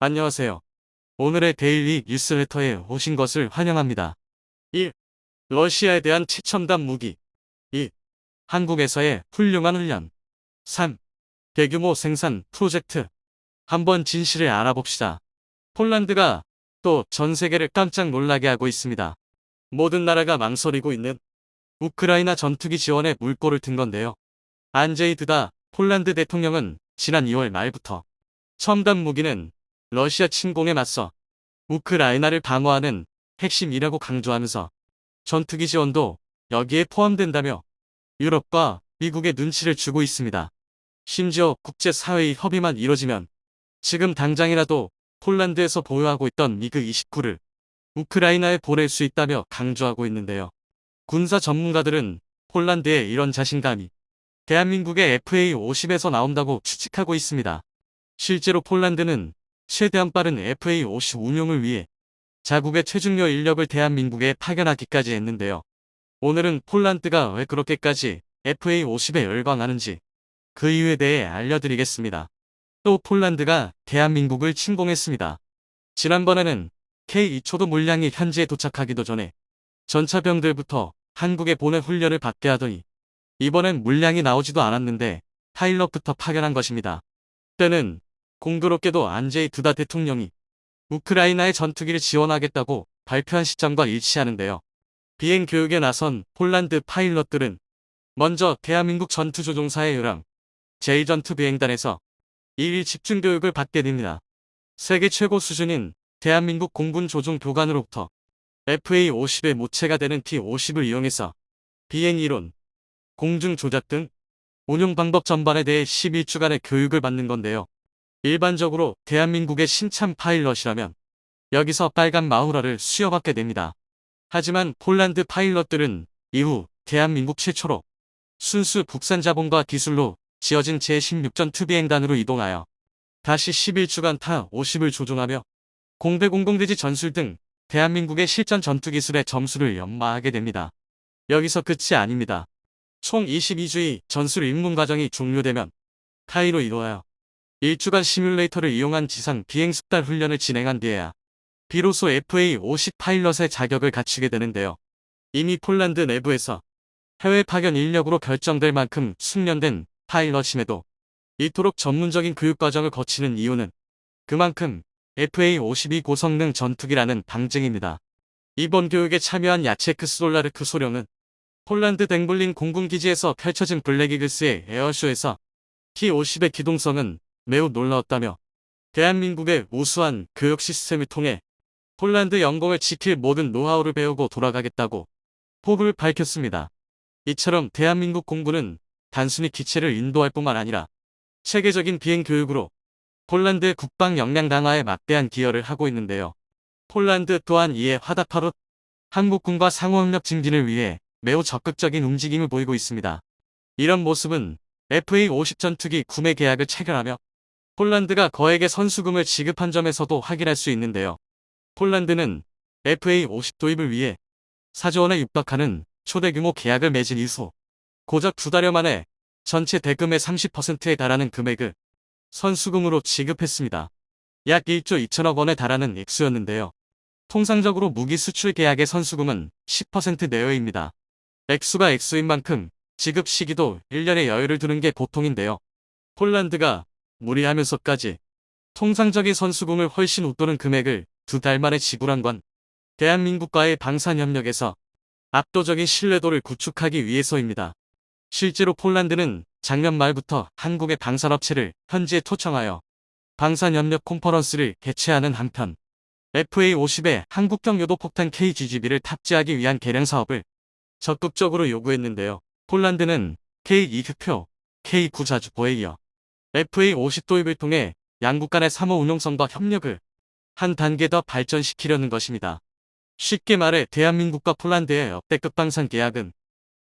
안녕하세요. 오늘의 데일리 뉴스레터에 오신 것을 환영합니다. 1. 러시아에 대한 최첨단 무기. 2. 한국에서의 훌륭한 훈련. 3. 대규모 생산 프로젝트. 한번 진실을 알아봅시다. 폴란드가 또 전 세계를 깜짝 놀라게 하고 있습니다. 모든 나라가 망설이고 있는 우크라이나 전투기 지원에 물꼬를 튼 건데요. 안제이 드다 폴란드 대통령은 지난 2월 말부터 첨단 무기는 러시아 침공에 맞서 우크라이나를 방어하는 핵심이라고 강조하면서 전투기 지원도 여기에 포함된다며 유럽과 미국의 눈치를 주고 있습니다. 심지어 국제사회의 협의만 이뤄지면 지금 당장이라도 폴란드에서 보유하고 있던 미그 29를 우크라이나에 보낼 수 있다며 강조하고 있는데요. 군사 전문가들은 폴란드의 이런 자신감이 대한민국의 FA-50에서 나온다고 추측하고 있습니다. 실제로 폴란드는 최대한 빠른 FA-50 운용을 위해 자국의 최중요 인력을 대한민국에 파견하기까지 했는데요. 오늘은 폴란드가 왜 그렇게까지 FA-50에 열광하는지 그 이유에 대해 알려드리겠습니다. 또 폴란드가 대한민국을 침공했습니다. 지난번에는 K2초도 물량이 현지에 도착하기도 전에 전차병들부터 한국에 보내 훈련을 받게 하더니 이번엔 물량이 나오지도 않았는데 파일럿부터 파견한 것입니다. 때는 공교롭게도 안제이 두다 대통령이 우크라이나의 전투기를 지원하겠다고 발표한 시점과 일치하는데요. 비행 교육에 나선 폴란드 파일럿들은 먼저 대한민국 전투조종사의 요랑 제2전투비행단에서 1일 집중교육을 받게 됩니다. 세계 최고 수준인 대한민국 공군 조종 교관으로부터 FA-50의 모체가 되는 T-50을 이용해서 비행 이론, 공중 조작 등 운용 방법 전반에 대해 11주간의 교육을 받는 건데요. 일반적으로 대한민국의 신참 파일럿이라면 여기서 빨간 마우라를 수여받게 됩니다. 하지만 폴란드 파일럿들은 이후 대한민국 최초로 순수 국산 자본과 기술로 지어진 제16전 투비행단으로 이동하여 다시 11주간 타-50을 조종하며 공대공공대지 전술 등 대한민국의 실전 전투기술의 점수를 연마하게 됩니다. 여기서 끝이 아닙니다. 총 22주의 전술 입문 과정이 종료되면 카이로 이동하여 1주간 시뮬레이터를 이용한 지상 비행 숙달 훈련을 진행한 뒤에야 비로소 FA-50 파일럿의 자격을 갖추게 되는데요. 이미 폴란드 내부에서 해외 파견 인력으로 결정될 만큼 숙련된 파일럿임에도 이토록 전문적인 교육 과정을 거치는 이유는 그만큼 FA-50이 고성능 전투기라는 방증입니다. 이번 교육에 참여한 야체크 스돌라르크 소령은 폴란드 댕블린 공군기지에서 펼쳐진 블랙이글스의 에어쇼에서 T-50의 기동성은 매우 놀라웠다며 대한민국의 우수한 교육 시스템을 통해 폴란드 영공을 지킬 모든 노하우를 배우고 돌아가겠다고 포부를 밝혔습니다. 이처럼 대한민국 공군은 단순히 기체를 인도할 뿐만 아니라 체계적인 비행 교육으로 폴란드의 국방 역량 강화에 막대한 기여를 하고 있는데요. 폴란드 또한 이에 화답하듯 한국군과 상호협력 증진을 위해 매우 적극적인 움직임을 보이고 있습니다. 이런 모습은 FA-50 전투기 구매 계약을 체결하며 폴란드가 거액의 선수금을 지급한 점에서도 확인할 수 있는데요. 폴란드는 FA-50 도입을 위해 4조 원에 육박하는 초대규모 계약을 맺은 이후 고작 2달여 만에 전체 대금의 30%에 달하는 금액을 선수금으로 지급했습니다. 약 1조 2천억 원에 달하는 액수였는데요. 통상적으로 무기 수출 계약의 선수금은 10% 내외입니다. 액수가 액수인 만큼 지급 시기도 1년의 여유를 두는 게 보통인데요. 폴란드가 무리하면서까지 통상적인 선수금을 훨씬 웃도는 금액을 2달 만에 지불한 건 대한민국과의 방산협력에서 압도적인 신뢰도를 구축하기 위해서입니다. 실제로 폴란드는 작년 말부터 한국의 방산업체를 현지에 초청하여 방산협력 컨퍼런스를 개최하는 한편 FA-50에 한국형 요도폭탄 KGGB를 탑재하기 위한 개량 사업을 적극적으로 요구했는데요. 폴란드는 K2표, K9 자주포에 이어 FA-50 도입을 통해 양국 간의 상호 운용성과 협력을 한 단계 더 발전시키려는 것입니다. 쉽게 말해 대한민국과 폴란드의 역대급 방산 계약은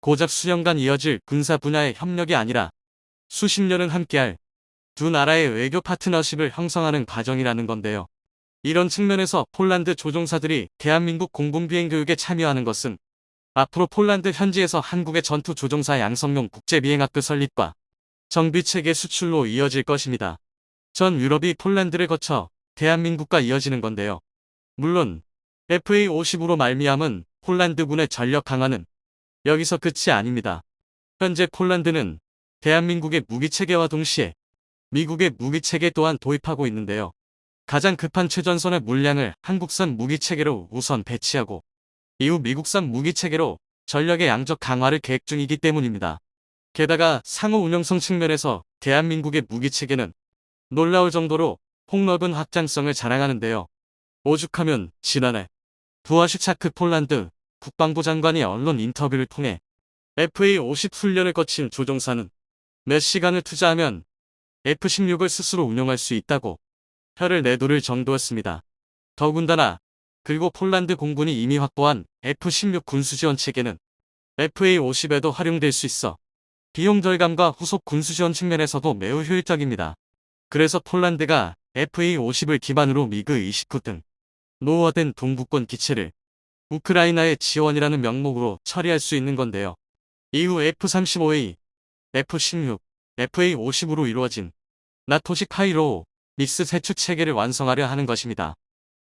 고작 수년간 이어질 군사 분야의 협력이 아니라 수십 년은 함께할 두 나라의 외교 파트너십을 형성하는 과정이라는 건데요. 이런 측면에서 폴란드 조종사들이 대한민국 공군비행 교육에 참여하는 것은 앞으로 폴란드 현지에서 한국의 전투 조종사 양성용 국제비행학교 설립과 정비체계 수출로 이어질 것입니다. 전 유럽이 폴란드를 거쳐 대한민국과 이어지는 건데요. 물론 FA-50으로 말미암은 폴란드군의 전력 강화는 여기서 끝이 아닙니다. 현재 폴란드는 대한민국의 무기체계와 동시에 미국의 무기체계 또한 도입하고 있는데요. 가장 급한 최전선의 물량을 한국산 무기체계로 우선 배치하고 이후 미국산 무기체계로 전력의 양적 강화를 계획 중이기 때문입니다. 게다가 상호 운영성 측면에서 대한민국의 무기체계는 놀라울 정도로 폭넓은 확장성을 자랑하는데요. 오죽하면 지난해 부하슈차크 폴란드 국방부 장관이 언론 인터뷰를 통해 FA-50 훈련을 거친 조종사는 몇 시간을 투자하면 F-16을 스스로 운영할 수 있다고 혀를 내두를 정도였습니다. 더군다나 그리고 폴란드 공군이 이미 확보한 F-16 군수지원 체계는 FA-50에도 활용될 수 있어 비용 절감과 후속 군수지원 측면에서도 매우 효율적입니다. 그래서 폴란드가 FA-50을 기반으로 미그 29 등 노후화된 동부권 기체를 우크라이나의 지원이라는 명목으로 처리할 수 있는 건데요. 이후 F-35A, F-16, FA-50으로 이루어진 나토식 하이로우 믹스 세추 체계를 완성하려 하는 것입니다.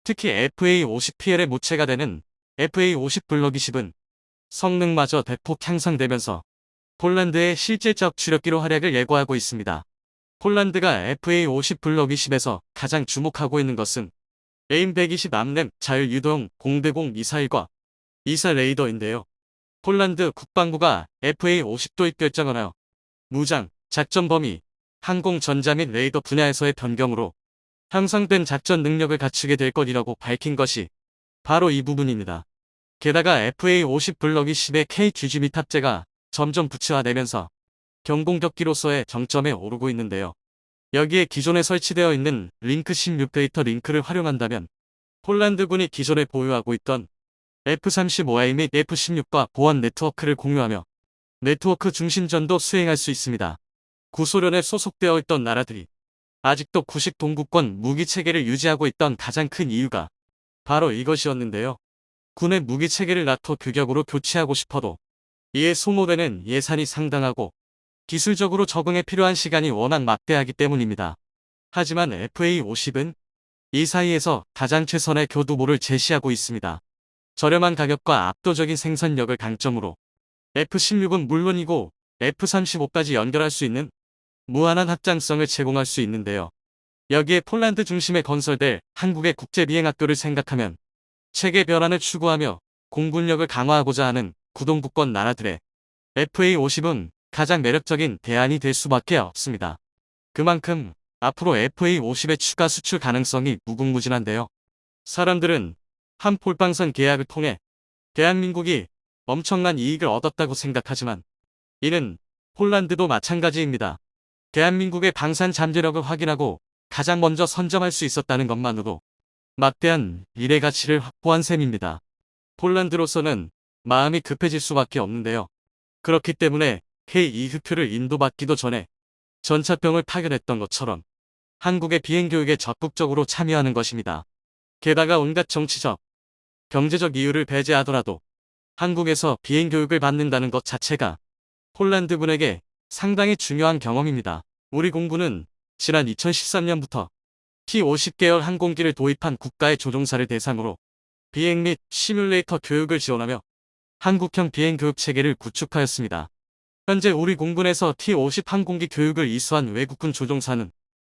특히 FA-50PL의 모체가 되는 FA-50 블럭 20은 성능마저 대폭 향상되면서 폴란드의 실질적 주력기로 활약을 예고하고 있습니다. 폴란드가 FA-50 블럭 20에서 가장 주목하고 있는 것은 AIM-120 암램 자율유도형 공대공 미사일과 이사 레이더인데요. 폴란드 국방부가 FA-50 도입 결정을 하여 무장, 작전 범위, 항공 전자 및 레이더 분야에서의 변경으로 향상된 작전 능력을 갖추게 될 것이라고 밝힌 것이 바로 이 부분입니다. 게다가 FA-50 블럭 20의 KQGB 탑재가 점점 부츠화되면서 경공격기로서의 정점에 오르고 있는데요. 여기에 기존에 설치되어 있는 링크 16 데이터 링크를 활용한다면 폴란드군이 기존에 보유하고 있던 F-35A 및 F-16과 보안 네트워크를 공유하며 네트워크 중심전도 수행할 수 있습니다. 구소련에 소속되어 있던 나라들이 아직도 구식 동구권 무기체계를 유지하고 있던 가장 큰 이유가 바로 이것이었는데요. 군의 무기체계를 나토 규격으로 교체하고 싶어도 이에 소모되는 예산이 상당하고 기술적으로 적응에 필요한 시간이 워낙 막대하기 때문입니다. 하지만 FA-50은 이 사이에서 가장 최선의 교두보를 제시하고 있습니다. 저렴한 가격과 압도적인 생산력을 강점으로 F-16은 물론이고 F-35까지 연결할 수 있는 무한한 확장성을 제공할 수 있는데요. 여기에 폴란드 중심에 건설될 한국의 국제비행학교를 생각하면 체계 변환을 추구하며 공군력을 강화하고자 하는 구동부권 나라들의 FA-50은 가장 매력적인 대안이 될 수밖에 없습니다. 그만큼 앞으로 FA-50의 추가 수출 가능성이 무궁무진한데요. 사람들은 한 폴방선 계약을 통해 대한민국이 엄청난 이익을 얻었다고 생각하지만 이는 폴란드도 마찬가지입니다. 대한민국의 방산 잠재력을 확인하고 가장 먼저 선점할 수 있었다는 것만으로 막대한 미래 가치를 확보한 셈입니다. 폴란드로서는 마음이 급해질 수밖에 없는데요. 그렇기 때문에 K2흡표를 인도받기도 전에 전차병을 파견했던 것처럼 한국의 비행교육에 적극적으로 참여하는 것입니다. 게다가 온갖 정치적, 경제적 이유를 배제하더라도 한국에서 비행교육을 받는다는 것 자체가 폴란드군에게 상당히 중요한 경험입니다. 우리 공군은 지난 2013년부터 T-50 계열 항공기를 도입한 국가의 조종사를 대상으로 비행 및 시뮬레이터 교육을 지원하며 한국형 비행교육 체계를 구축하였습니다. 현재 우리 공군에서 T-50 항공기 교육을 이수한 외국군 조종사는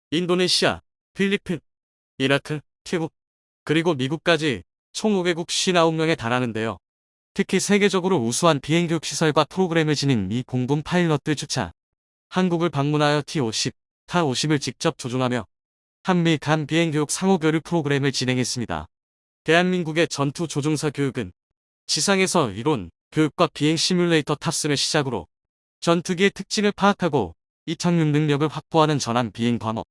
인도네시아, 필리핀, 이라크, 태국, 그리고 미국까지 총 5개국 59명에 달하는데요. 특히 세계적으로 우수한 비행교육 시설과 프로그램을 지닌 미 공군 파일럿들조차 한국을 방문하여 T-50, 타-50을 직접 조종하며 한미 간 비행교육 상호교류 프로그램을 진행했습니다. 대한민국의 전투 조종사 교육은 지상에서 이론, 교육과 비행 시뮬레이터 탑승을 시작으로 전투기의 특징을 파악하고 이착륙 능력을 확보하는 전함 비행 과목,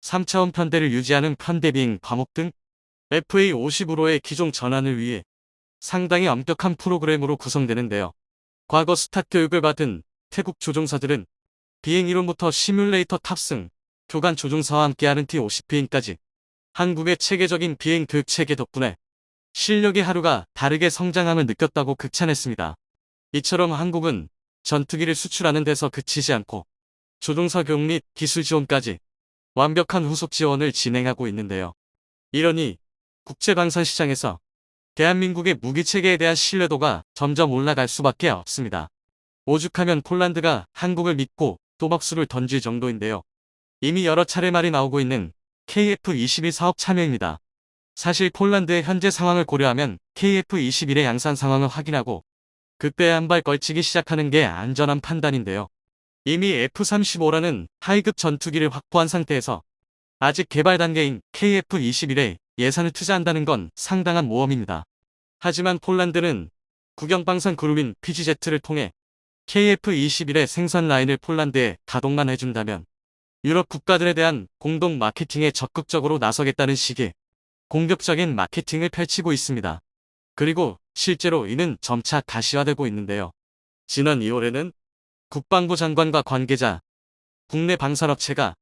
3차원 편대를 유지하는 편대 비행 과목 등 FA-50으로의 기종 전환을 위해 상당히 엄격한 프로그램으로 구성되는데요. 과거 스탁 교육을 받은 태국 조종사들은 비행 이론부터 시뮬레이터 탑승, 교관 조종사와 함께하는 T-50 비행까지 한국의 체계적인 비행 교육 체계 덕분에 실력이 하루가 다르게 성장함을 느꼈다고 극찬했습니다. 이처럼 한국은 전투기를 수출하는 데서 그치지 않고 조종사 교육 및 기술 지원까지 완벽한 후속 지원을 진행하고 있는데요. 이러니 국제방산 시장에서 대한민국의 무기체계에 대한 신뢰도가 점점 올라갈 수밖에 없습니다. 오죽하면 폴란드가 한국을 믿고 또박수를 던질 정도인데요. 이미 여러 차례 말이 나오고 있는 KF-21 사업 참여입니다. 사실 폴란드의 현재 상황을 고려하면 KF-21의 양산 상황을 확인하고 그때 한 발 걸치기 시작하는 게 안전한 판단인데요. 이미 F-35라는 하이급 전투기를 확보한 상태에서 아직 개발 단계인 KF-21에 예산을 투자한다는 건 상당한 모험입니다. 하지만 폴란드는 국영방산 그룹인 PGZ를 통해 KF-21의 생산 라인을 폴란드에 가동만 해준다면 유럽 국가들에 대한 공동 마케팅에 적극적으로 나서겠다는 식의 공격적인 마케팅을 펼치고 있습니다. 그리고 실제로 이는 점차 가시화되고 있는데요. 지난 2월에는 국방부 장관과 관계자, 국내 방산업체가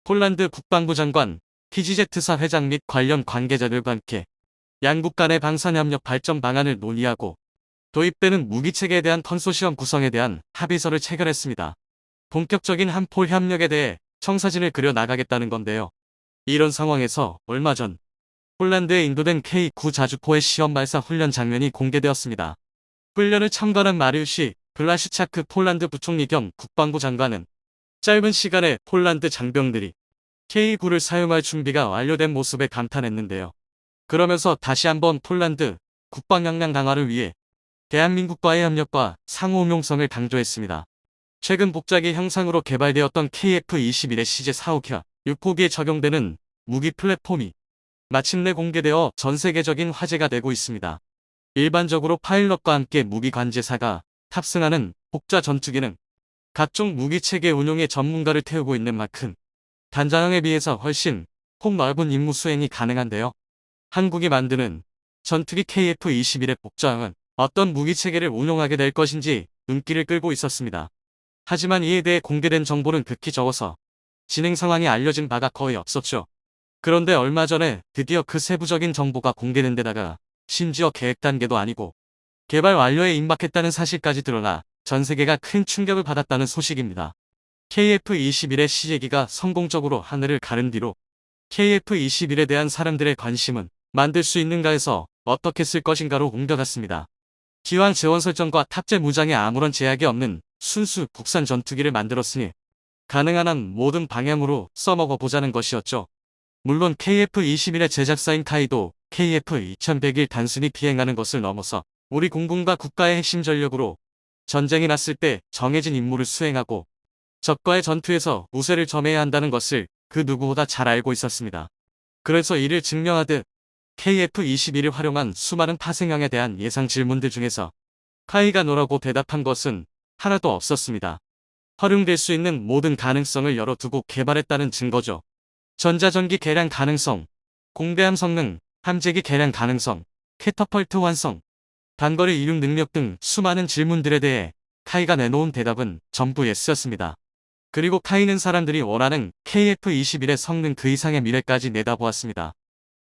폴란드 국방부 장관, PGZ사 회장 및 관련 관계자들과 함께 양국 간의 방산협력 발전 방안을 논의하고 도입되는 무기체계에 대한 컨소시엄 구성에 대한 합의서를 체결했습니다. 본격적인 한폴 협력에 대해 청사진을 그려 나가겠다는 건데요. 이런 상황에서 얼마 전 폴란드에 인도된 K9 자주포의 시험 발사 훈련 장면이 공개되었습니다. 훈련을 참관한 마리우시 블라슈차크 폴란드 부총리 겸 국방부 장관은 짧은 시간에 폴란드 장병들이 K9를 사용할 준비가 완료된 모습에 감탄했는데요. 그러면서 다시 한번 폴란드 국방 역량 강화를 위해 대한민국과의 협력과 상호응용성을 강조했습니다. 최근 복잡이 형상으로 개발되었던 KF-21의 시제 4호기와 6호기에 적용되는 무기 플랫폼이 마침내 공개되어 전 세계적인 화제가 되고 있습니다. 일반적으로 파일럿과 함께 무기 관제사가 탑승하는 복자 전투기는 각종 무기체계 운용의 전문가를 태우고 있는 만큼 단자형에 비해서 훨씬 폭넓은 임무 수행이 가능한데요. 한국이 만드는 전투기 KF-21의 복자형은 어떤 무기체계를 운용하게 될 것인지 눈길을 끌고 있었습니다. 하지만 이에 대해 공개된 정보는 극히 적어서 진행 상황이 알려진 바가 거의 없었죠. 그런데 얼마 전에 드디어 그 세부적인 정보가 공개된 데다가 심지어 계획 단계도 아니고 개발 완료에 임박했다는 사실까지 드러나 전 세계가 큰 충격을 받았다는 소식입니다. KF-21의 시제기가 성공적으로 하늘을 가른 뒤로 KF-21에 대한 사람들의 관심은 만들 수 있는가에서 어떻게 쓸 것인가로 옮겨갔습니다. 기왕 재원 설정과 탑재 무장에 아무런 제약이 없는 순수 국산 전투기를 만들었으니 가능한 한 모든 방향으로 써먹어 보자는 것이었죠. 물론 KF-21의 제작사인 카이도 KF-2101을 단순히 비행하는 것을 넘어서 우리 공군과 국가의 핵심 전력으로 전쟁이 났을 때 정해진 임무를 수행하고 적과의 전투에서 우세를 점해야 한다는 것을 그 누구보다 잘 알고 있었습니다. 그래서 이를 증명하듯 KF-21을 활용한 수많은 파생형에 대한 예상 질문들 중에서 카이가 노라고 대답한 것은 하나도 없었습니다. 활용될 수 있는 모든 가능성을 열어두고 개발했다는 증거죠. 전자전기 개량 가능성, 공대함 성능, 함재기 개량 가능성, 캐터펄트 완성, 단거리 이륙 능력 등 수많은 질문들에 대해 카이가 내놓은 대답은 전부 예스였습니다. 그리고 카이는 사람들이 원하는 KF-21의 성능 그 이상의 미래까지 내다보았습니다.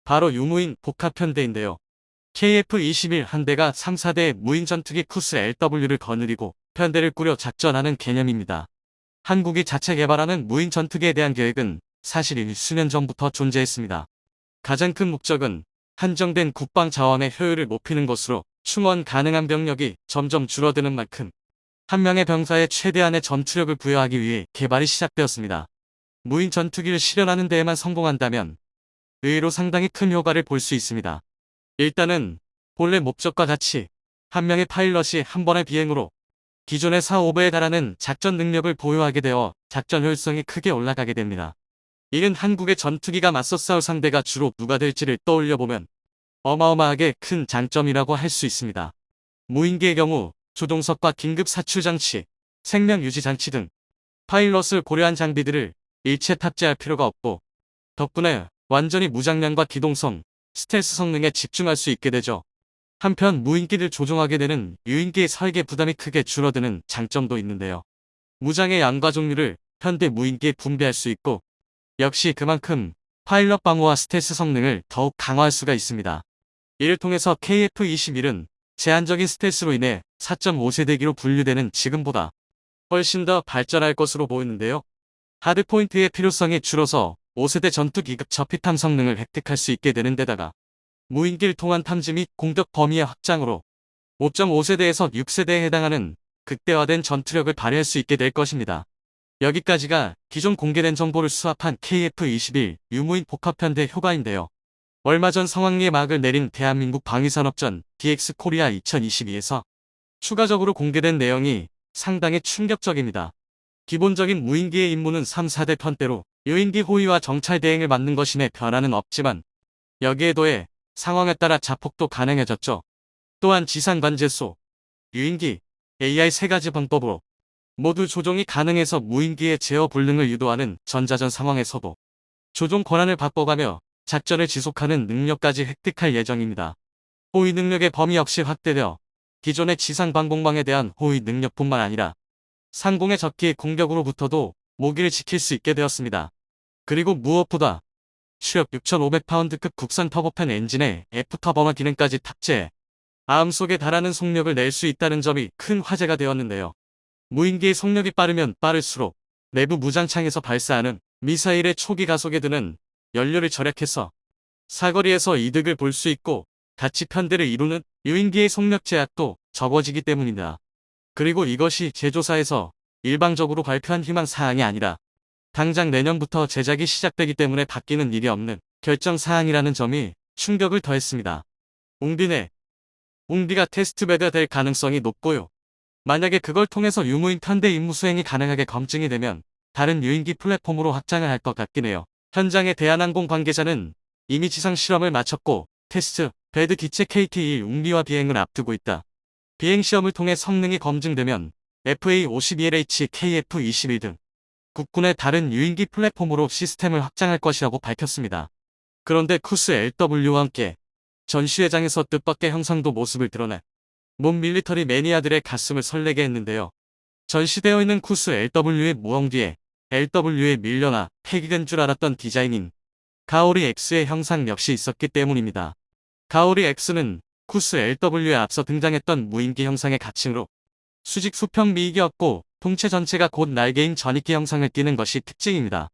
바로 유무인 복합편대인데요. KF-21 한 대가 3, 4대의 무인 전투기 쿠스 LW를 거느리고 편대를 꾸려 작전하는 개념입니다. 한국이 자체 개발하는 무인 전투기에 대한 계획은 사실 수년 전부터 존재했습니다. 가장 큰 목적은 한정된 국방 자원의 효율을 높이는 것으로 충원 가능한 병력이 점점 줄어드는 만큼 한 명의 병사에 최대한의 전투력을 부여하기 위해 개발이 시작되었습니다. 무인 전투기를 실현하는 데에만 성공한다면 의외로 상당히 큰 효과를 볼 수 있습니다. 일단은 본래 목적과 같이 한 명의 파일럿이 한 번의 비행으로 기존의 4, 5배에 달하는 작전 능력을 보유하게 되어 작전 효율성이 크게 올라가게 됩니다. 이는 한국의 전투기가 맞서 싸울 상대가 주로 누가 될지를 떠올려보면 어마어마하게 큰 장점이라고 할 수 있습니다. 무인기의 경우 조종석과 긴급 사출 장치, 생명 유지 장치 등 파일럿을 고려한 장비들을 일체 탑재할 필요가 없고 덕분에 완전히 무장량과 기동성, 스텔스 성능에 집중할 수 있게 되죠. 한편 무인기를 조종하게 되는 유인기의 설계 부담이 크게 줄어드는 장점도 있는데요. 무장의 양과 종류를 현대 무인기에 분배할 수 있고 역시 그만큼 파일럿 방어와 스텔스 성능을 더욱 강화할 수가 있습니다. 이를 통해서 KF-21은 제한적인 스텔스로 인해 4.5세대기로 분류되는 지금보다 훨씬 더 발전할 것으로 보이는데요. 하드포인트의 필요성이 줄어서 5세대 전투 기급 저피탐 성능을 획득할 수 있게 되는 데다가 무인기를 통한 탐지 및 공격 범위의 확장으로 5.5세대에서 6세대에 해당하는 극대화된 전투력을 발휘할 수 있게 될 것입니다. 여기까지가 기존 공개된 정보를 수합한 KF-21 유무인 복합편대 효과인데요. 얼마 전 성황리에 막을 내린 대한민국 방위산업전 DX코리아 2022에서 추가적으로 공개된 내용이 상당히 충격적입니다. 기본적인 무인기의 임무는 3, 4대 편대로 유인기 호위와 정찰 대행을 맡는 것임에 변화는 없지만 여기에 더해 상황에 따라 자폭도 가능해졌죠. 또한 지상관제소, 유인기, AI 세 가지 방법으로 모두 조종이 가능해서 무인기의 제어 불능을 유도하는 전자전 상황에서도 조종 권한을 바꿔가며 작전을 지속하는 능력까지 획득할 예정입니다. 호위 능력의 범위 역시 확대되어 기존의 지상 방공망에 대한 호위 능력뿐만 아니라 상공의 적기의 공격으로부터도 모기를 지킬 수 있게 되었습니다. 그리고 무엇보다 추력 6,500파운드급 국산 터보팬 엔진에 F터버너 기능까지 탑재해 마음속에 달하는 속력을 낼 수 있다는 점이 큰 화제가 되었는데요. 무인기의 속력이 빠르면 빠를수록 내부 무장창에서 발사하는 미사일의 초기 가속에 드는 연료를 절약해서 사거리에서 이득을 볼 수 있고 같이 편대를 이루는 유인기의 속력 제약도 적어지기 때문입니다. 그리고 이것이 제조사에서 일방적으로 발표한 희망 사항이 아니라 당장 내년부터 제작이 시작되기 때문에 바뀌는 일이 없는 결정 사항이라는 점이 충격을 더했습니다. 웅비가 테스트베드가 될 가능성이 높고요. 만약에 그걸 통해서 유무인 편대 임무 수행이 가능하게 검증이 되면 다른 유인기 플랫폼으로 확장을 할 것 같긴 해요. 현장의 대한항공 관계자는 이미 지상 실험을 마쳤고 테스트 베드 기체 KT-1 웅비와 비행을 앞두고 있다. 비행 시험을 통해 성능이 검증되면 FA-51H, KF-21 등 국군의 다른 유인기 플랫폼으로 시스템을 확장할 것이라고 밝혔습니다. 그런데 쿠스 LW와 함께 전시회장에서 뜻밖의 형상도 모습을 드러내 몬 밀리터리 매니아들의 가슴을 설레게 했는데요. 전시되어 있는 쿠스 LW의 무엉 뒤에 LW의 밀려나 폐기된 줄 알았던 디자인인 가오리 X의 형상 역시 있었기 때문입니다. 가오리 X는 쿠스 LW에 앞서 등장했던 무인기 형상의 가칭으로 수직 수평 미익이었고 통체 전체가 곧 날개인 전익기 형상을 띠는 것이 특징입니다.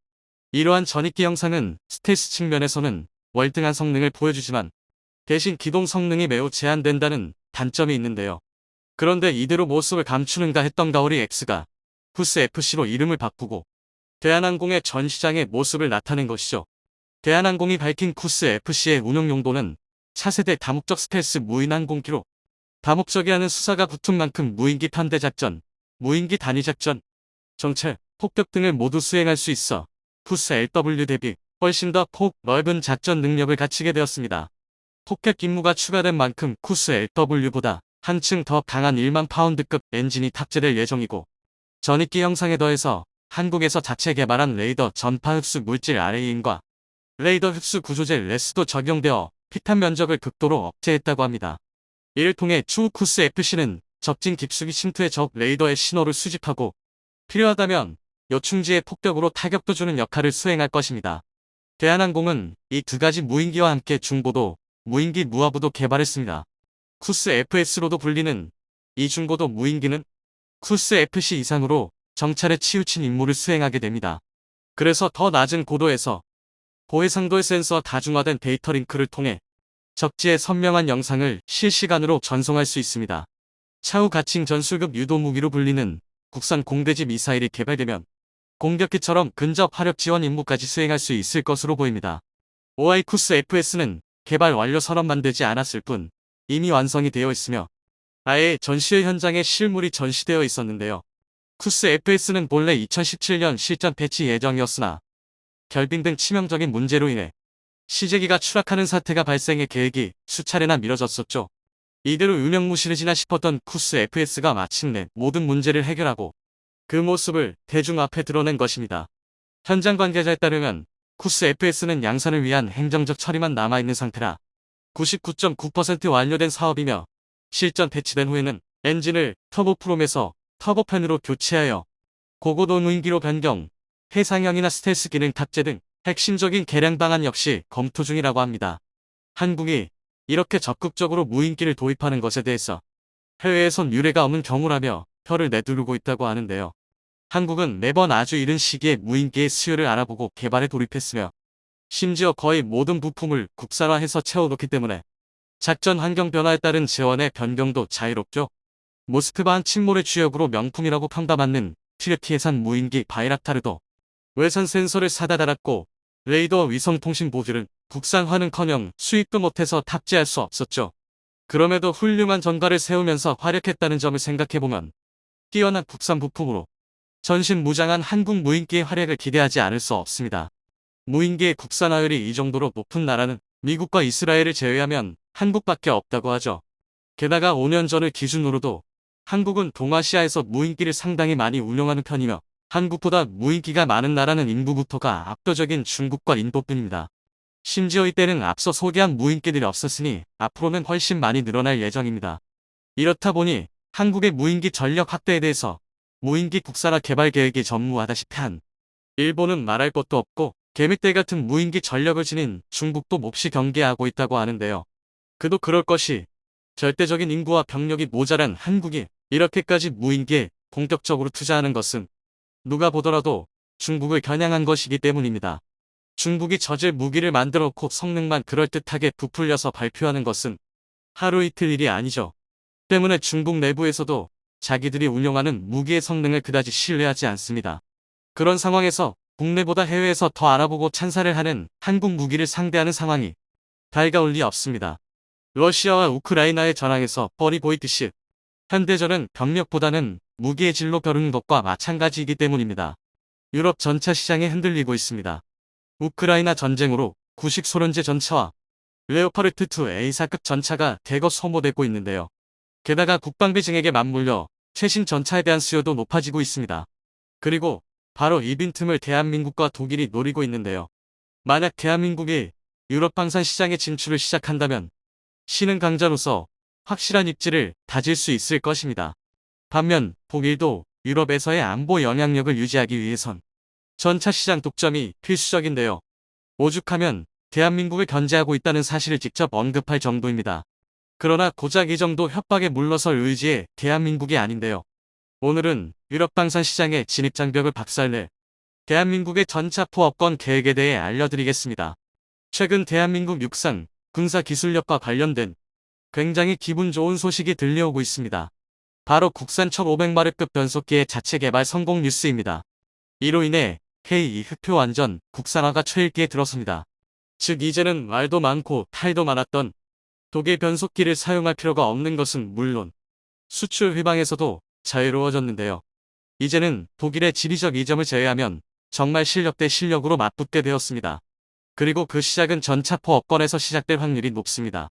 이러한 전익기 형상은 스텔스 측면에서는 월등한 성능을 보여주지만 대신 기동 성능이 매우 제한된다는 단점이 있는데요. 그런데 이대로 모습을 감추는가 했던 가오리 X가 쿠스 FC로 이름을 바꾸고 대한항공의 전 시장에 모습을 나타낸 것이죠. 대한항공이 밝힌 쿠스 FC의 운용 용도는 차세대 다목적 스텔스 무인 항공기로 다목적이라는 수사가 붙은 만큼 무인기 편대 작전, 무인기 단위 작전, 정찰, 폭격 등을 모두 수행할 수 있어 쿠스 LW 대비 훨씬 더 폭 넓은 작전 능력을 갖추게 되었습니다. 폭격 임무가 추가된 만큼 쿠스 LW보다 한층 더 강한 1만 파운드급 엔진이 탑재될 예정이고 전익기 형상에 더해서 한국에서 자체 개발한 레이더 전파 흡수 물질 RA인과 레이더 흡수 구조제 레스도 적용되어 피탄 면적을 극도로 억제했다고 합니다. 이를 통해 추후 쿠스 FC는 적진 깊숙이 침투해 적 레이더의 신호를 수집하고 필요하다면 요충지의 폭격으로 타격도 주는 역할을 수행할 것입니다. 대한항공은 이 두 가지 무인기와 함께 중고도 무인기 무하부도 개발했습니다. 쿠스 FS로도 불리는 이 중고도 무인기는 쿠스 FC 이상으로 정찰에 치우친 임무를 수행하게 됩니다. 그래서 더 낮은 고도에서 고해상도의 센서 다중화된 데이터 링크를 통해 적지의 선명한 영상을 실시간으로 전송할 수 있습니다. 차후 가칭 전술급 유도 무기로 불리는 국산 공대지 미사일이 개발되면 공격기처럼 근접 화력 지원 임무까지 수행할 수 있을 것으로 보입니다. OI 쿠스 FS는 개발 완료 선언만 되지 않았을 뿐 이미 완성이 되어 있으며 아예 전시회 현장에 실물이 전시되어 있었는데요. 쿠스 FS는 본래 2017년 실전 배치 예정이었으나 결빙 등 치명적인 문제로 인해 시제기가 추락하는 사태가 발생해 계획이 수차례나 미뤄졌었죠. 이대로 유명무실해지나 싶었던 쿠스 FS가 마침내 모든 문제를 해결하고 그 모습을 대중 앞에 드러낸 것입니다. 현장 관계자에 따르면 쿠스 FS는 양산을 위한 행정적 처리만 남아있는 상태라 99.9% 완료된 사업이며 실전 배치된 후에는 엔진을 터보프롬에서 터보팬으로 교체하여 고고도 무인기로 변경, 해상형이나 스텔스 기능 탑재 등 핵심적인 개량 방안 역시 검토 중이라고 합니다. 한국이 이렇게 적극적으로 무인기를 도입하는 것에 대해서 해외에선 유례가 없는 경우라며 혀를 내두르고 있다고 하는데요. 한국은 매번 아주 이른 시기에 무인기의 수요를 알아보고 개발에 돌입했으며 심지어 거의 모든 부품을 국산화해서 채워놓기 때문에 작전 환경 변화에 따른 재원의 변경도 자유롭죠. 모스크바한 침몰의 주역으로 명품이라고 평가받는 튀르키예산 무인기 바이락타르도 외산 센서를 사다 달았고 레이더 위성통신 모듈은 국산화는커녕 수입도 못해서 탑재할 수 없었죠. 그럼에도 훌륭한 전과를 세우면서 활약했다는 점을 생각해보면 뛰어난 국산 부품으로 전신무장한 한국 무인기의 활약을 기대하지 않을 수 없습니다. 무인기의 국산화율이 이 정도로 높은 나라는 미국과 이스라엘을 제외하면 한국밖에 없다고 하죠. 게다가 5년 전을 기준으로도 한국은 동아시아에서 무인기를 상당히 많이 운용하는 편이며 한국보다 무인기가 많은 나라는 인구부터가 압도적인 중국과 인도뿐입니다. 심지어 이때는 앞서 소개한 무인기들이 없었으니 앞으로는 훨씬 많이 늘어날 예정입니다. 이렇다 보니 한국의 무인기 전력 확대에 대해서 무인기 국산화 개발 계획이 전무하다시피 한 일본은 말할 것도 없고 개미떼 같은 무인기 전력을 지닌 중국도 몹시 경계하고 있다고 하는데요. 그도 그럴 것이 절대적인 인구와 병력이 모자란 한국이 이렇게까지 무인기에 본격적으로 투자하는 것은 누가 보더라도 중국을 겨냥한 것이기 때문입니다. 중국이 저질 무기를 만들어 놓고 성능만 그럴듯하게 부풀려서 발표하는 것은 하루 이틀 일이 아니죠. 때문에 중국 내부에서도 자기들이 운용하는 무기의 성능을 그다지 신뢰하지 않습니다. 그런 상황에서 국내보다 해외에서 더 알아보고 찬사를 하는 한국 무기를 상대하는 상황이 달가울 리 없습니다. 러시아와 우크라이나의 전황에서 뻔히 보이듯이 현대전은 병력보다는 무기의 질로 벼르는 것과 마찬가지이기 때문입니다. 유럽 전차 시장이 흔들리고 있습니다. 우크라이나 전쟁으로 구식 소련제 전차와 레오파르트2 A사급 전차가 대거 소모되고 있는데요. 게다가 국방비 증액에 맞물려 최신 전차에 대한 수요도 높아지고 있습니다. 그리고 바로 이 빈틈을 대한민국과 독일이 노리고 있는데요. 만약 대한민국이 유럽 방산 시장에 진출을 시작한다면 신흥 강자로서 확실한 입지를 다질 수 있을 것입니다. 반면 독일도 유럽에서의 안보 영향력을 유지하기 위해선 전차 시장 독점이 필수적인데요. 오죽하면 대한민국을 견제하고 있다는 사실을 직접 언급할 정도입니다. 그러나 고작 이 정도 협박에 물러설 의지의 대한민국이 아닌데요. 오늘은 유럽 방산 시장의 진입장벽을 박살낼 대한민국의 전차포 업권 계획에 대해 알려드리겠습니다. 최근 대한민국 육상, 군사기술력과 관련된 굉장히 기분 좋은 소식이 들려오고 있습니다. 바로 국산 1500마력급 변속기의 자체 개발 성공 뉴스입니다. 이로 인해 K2 흑표 완전 국산화가 최일기에 들어섭니다. 즉 이제는 말도 많고 탈도 많았던 독일 변속기를 사용할 필요가 없는 것은 물론 수출 휘방에서도 자유로워졌는데요. 이제는 독일의 지리적 이점을 제외하면 정말 실력 대 실력으로 맞붙게 되었습니다. 그리고 그 시작은 전차포 업권에서 시작될 확률이 높습니다.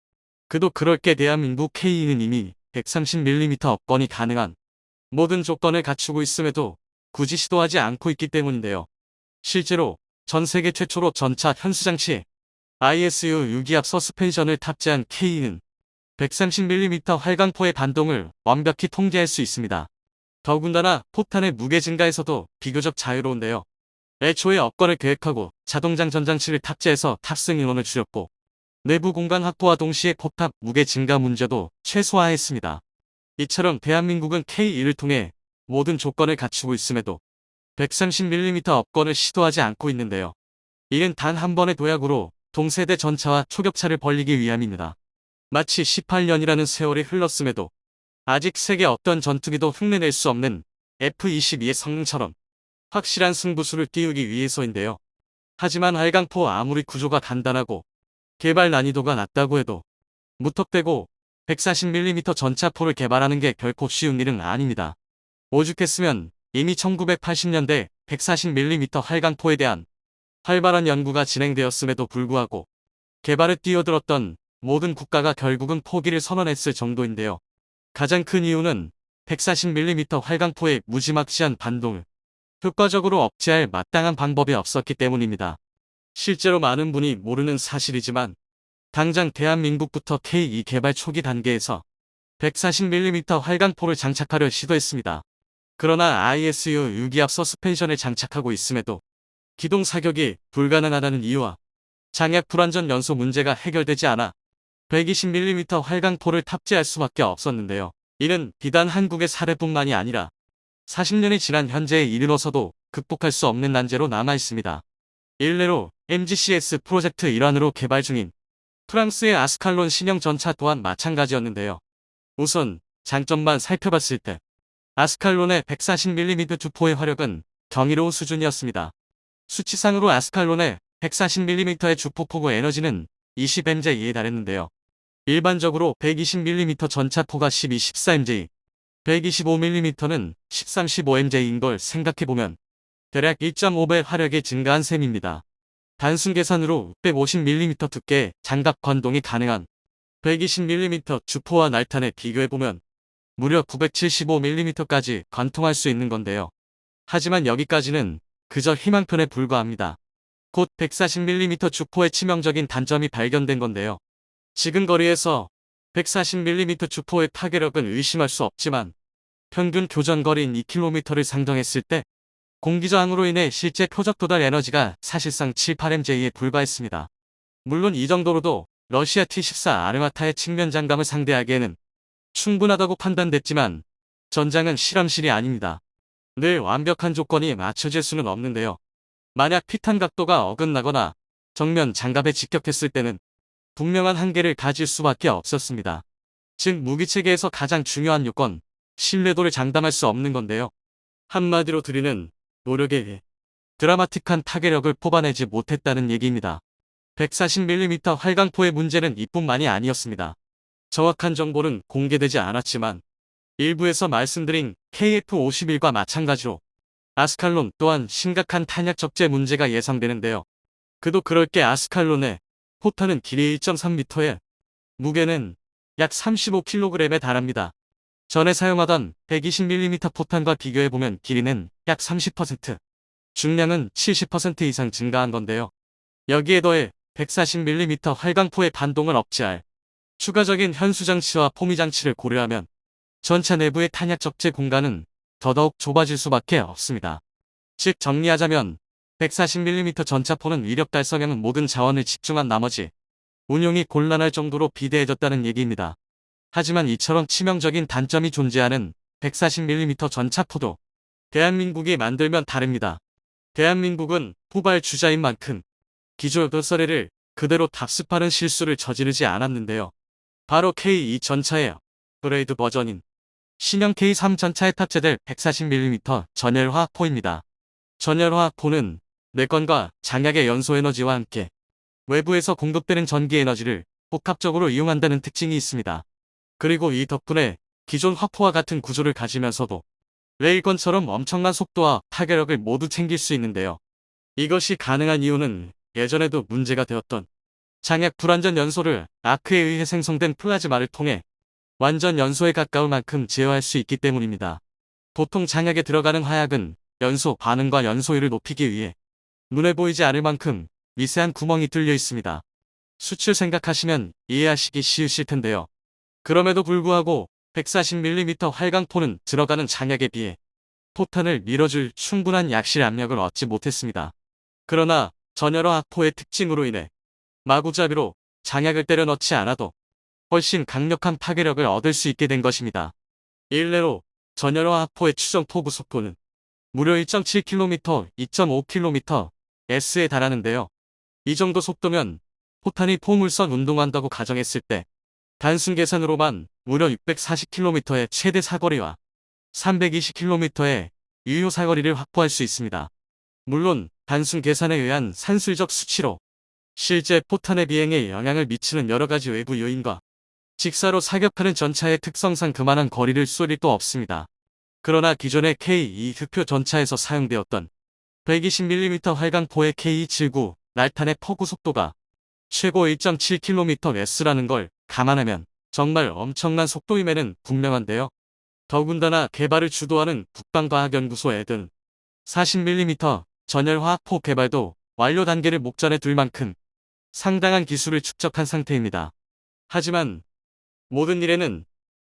그도 그럴 게 대한민국 K2는 이미 130mm 업권이 가능한 모든 조건을 갖추고 있음에도 굳이 시도하지 않고 있기 때문인데요. 실제로 전 세계 최초로 전차 현수장치에 ISU 유기압 서스펜션을 탑재한 K2는 130mm 활강포의 반동을 완벽히 통제할 수 있습니다. 더군다나 포탄의 무게 증가에서도 비교적 자유로운데요. 애초에 업권을 계획하고 자동장 전장치를 탑재해서 탑승 인원을 줄였고 내부 공간 확보와 동시에 포탑 무게 증가 문제도 최소화했습니다. 이처럼 대한민국은 K2를 통해 모든 조건을 갖추고 있음에도 130mm 업권을 시도하지 않고 있는데요. 이는 단 한 번의 도약으로 동세대 전차와 초격차를 벌리기 위함입니다. 마치 18년이라는 세월이 흘렀음에도 아직 세계 어떤 전투기도 흉내낼 수 없는 F-22의 성능처럼 확실한 승부수를 띄우기 위해서인데요. 하지만 활강포 아무리 구조가 간단하고 개발 난이도가 낮다고 해도 무턱대고 140mm 전차포를 개발하는 게 결코 쉬운 일은 아닙니다. 오죽했으면 이미 1980년대 140mm 활강포에 대한 활발한 연구가 진행되었음에도 불구하고 개발에 뛰어들었던 모든 국가가 결국은 포기를 선언했을 정도인데요. 가장 큰 이유는 140mm 활강포의 무지막지한 반동을 효과적으로 억제할 마땅한 방법이 없었기 때문입니다. 실제로 많은 분이 모르는 사실이지만 당장 대한민국부터 K2 개발 초기 단계에서 140mm 활강포를 장착하려 시도했습니다. 그러나 ISU 유기압 서스펜션을 장착하고 있음에도 기동 사격이 불가능하다는 이유와 장약 불완전 연소 문제가 해결되지 않아 120mm 활강포를 탑재할 수밖에 없었는데요. 이는 비단 한국의 사례뿐만이 아니라 40년이 지난 현재에 이르러서도 극복할 수 없는 난제로 남아있습니다. 일례로 MGCS 프로젝트 일환으로 개발 중인 프랑스의 아스칼론 신형 전차 또한 마찬가지였는데요. 우선 장점만 살펴봤을 때 아스칼론의 140mm 주포의 화력은 경이로운 수준이었습니다. 수치상으로 아스칼론의 140mm의 주포포구 에너지는 20mj에 달했는데요. 일반적으로 120mm 전차포가 12, 14mj, 125mm는 13, 15mj인 걸 생각해보면 대략 1.5배 화력이 증가한 셈입니다. 단순 계산으로 650mm 두께의 장갑 관동이 가능한 120mm 주포와 날탄에 비교해보면 무려 975mm까지 관통할 수 있는 건데요. 하지만 여기까지는 그저 희망편에 불과합니다. 곧 140mm 주포의 치명적인 단점이 발견된 건데요. 지금 거리에서 140mm 주포의 타격력은 의심할 수 없지만 평균 교전거리인 2km를 상정했을 때 공기저항으로 인해 실제 표적 도달 에너지가 사실상 7, 8mj에 불과했습니다. 물론 이 정도로도 러시아 T-14 아르마타의 측면 장갑을 상대하기에는 충분하다고 판단됐지만 전장은 실험실이 아닙니다. 늘 완벽한 조건이 맞춰질 수는 없는데요. 만약 피탄 각도가 어긋나거나 정면 장갑에 직격했을 때는 분명한 한계를 가질 수밖에 없었습니다. 즉 무기체계에서 가장 중요한 요건, 신뢰도를 장담할 수 없는 건데요. 한마디로 드리는 노력에 의해 드라마틱한 타격력을 뽑아내지 못했다는 얘기입니다. 140mm 활강포의 문제는 이뿐만이 아니었습니다. 정확한 정보는 공개되지 않았지만 일부에서 말씀드린 KF-51과 마찬가지로 아스칼론 또한 심각한 탄약 적재 문제가 예상되는데요. 그도 그럴 게 아스칼론의 포탄은 길이 1.3m에 무게는 약 35kg에 달합니다. 전에 사용하던 120mm 포탄과 비교해보면 길이는 약 30%, 중량은 70% 이상 증가한 건데요. 여기에 더해 140mm 활강포의 반동을 억제할 추가적인 현수장치와 포미장치를 고려하면 전차 내부의 탄약 적재 공간은 더더욱 좁아질 수밖에 없습니다. 즉 정리하자면 140mm 전차포는 위력 달성에는 모든 자원을 집중한 나머지 운용이 곤란할 정도로 비대해졌다는 얘기입니다. 하지만 이처럼 치명적인 단점이 존재하는 140mm 전차포도 대한민국이 만들면 다릅니다. 대한민국은 후발 주자인 만큼 기존 썰례를 그대로 답습하는 실수를 저지르지 않았는데요. 바로 K2 전차의 업그레이드 버전인 신형 K3 전차에 탑재될 140mm 전열화학포입니다. 전열화학포는 내건과 장약의 연소에너지와 함께 외부에서 공급되는 전기에너지를 복합적으로 이용한다는 특징이 있습니다. 그리고 이 덕분에 기존 화포와 같은 구조를 가지면서도 레일건처럼 엄청난 속도와 타격력을 모두 챙길 수 있는데요. 이것이 가능한 이유는 예전에도 문제가 되었던 장약 불완전 연소를 아크에 의해 생성된 플라즈마를 통해 완전 연소에 가까울 만큼 제어할 수 있기 때문입니다. 보통 장약에 들어가는 화약은 연소 반응과 연소율을 높이기 위해 눈에 보이지 않을 만큼 미세한 구멍이 뚫려 있습니다. 수출 생각하시면 이해하시기 쉬우실 텐데요. 그럼에도 불구하고 140mm 활강포는 들어가는 장약에 비해 포탄을 밀어줄 충분한 약실 압력을 얻지 못했습니다. 그러나 전열화학포의 특징으로 인해 마구잡이로 장약을 때려 넣지 않아도 훨씬 강력한 파괴력을 얻을 수 있게 된 것입니다. 일례로 전열화학포의 추정 포구 속도는 무려 1.7km, 2.5km/s에 달하는데요. 이 정도 속도면 포탄이 포물선 운동한다고 가정했을 때 단순 계산으로만 무려 640km의 최대 사거리와 320km의 유효 사거리를 확보할 수 있습니다. 물론 단순 계산에 의한 산술적 수치로 실제 포탄의 비행에 영향을 미치는 여러가지 외부 요인과 직사로 사격하는 전차의 특성상 그만한 거리를 쏠 일도 없습니다. 그러나 기존의 K2 흑표 전차에서 사용되었던 120mm 활강포의 K279 날탄의 포구 속도가 최고 1.7km/s라는 걸 감안하면 정말 엄청난 속도임에는 분명한데요. 더군다나 개발을 주도하는 북방과학연구소 에든 40mm 전열화학포 개발도 완료 단계를 목전에 둘 만큼 상당한 기술을 축적한 상태입니다. 하지만 모든 일에는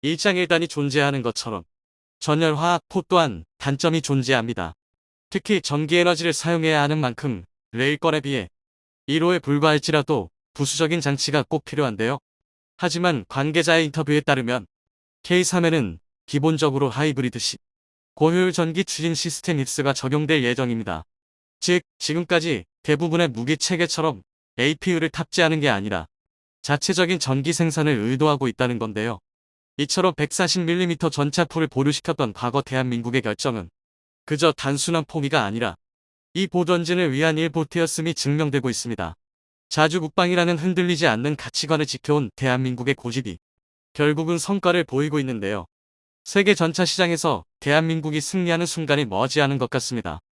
일장일단이 존재하는 것처럼 전열화학포 또한 단점이 존재합니다. 특히 전기에너지를 사용해야 하는 만큼 레일건에 비해 1호에 불과할지라도 부수적인 장치가 꼭 필요한데요. 하지만 관계자의 인터뷰에 따르면 K3에는 기본적으로 하이브리드식 고효율 전기 추진 시스템 힙스가 적용될 예정입니다. 즉 지금까지 대부분의 무기 체계처럼 APU를 탑재하는 게 아니라 자체적인 전기 생산을 의도하고 있다는 건데요. 이처럼 140mm 전차포를 보류시켰던 과거 대한민국의 결정은 그저 단순한 포기가 아니라 이 보전진을 위한 일보트였음이 증명되고 있습니다. 자주국방이라는 흔들리지 않는 가치관을 지켜온 대한민국의 고집이 결국은 성과를 보이고 있는데요. 세계 전차 시장에서 대한민국이 승리하는 순간이 머지않은 것 같습니다.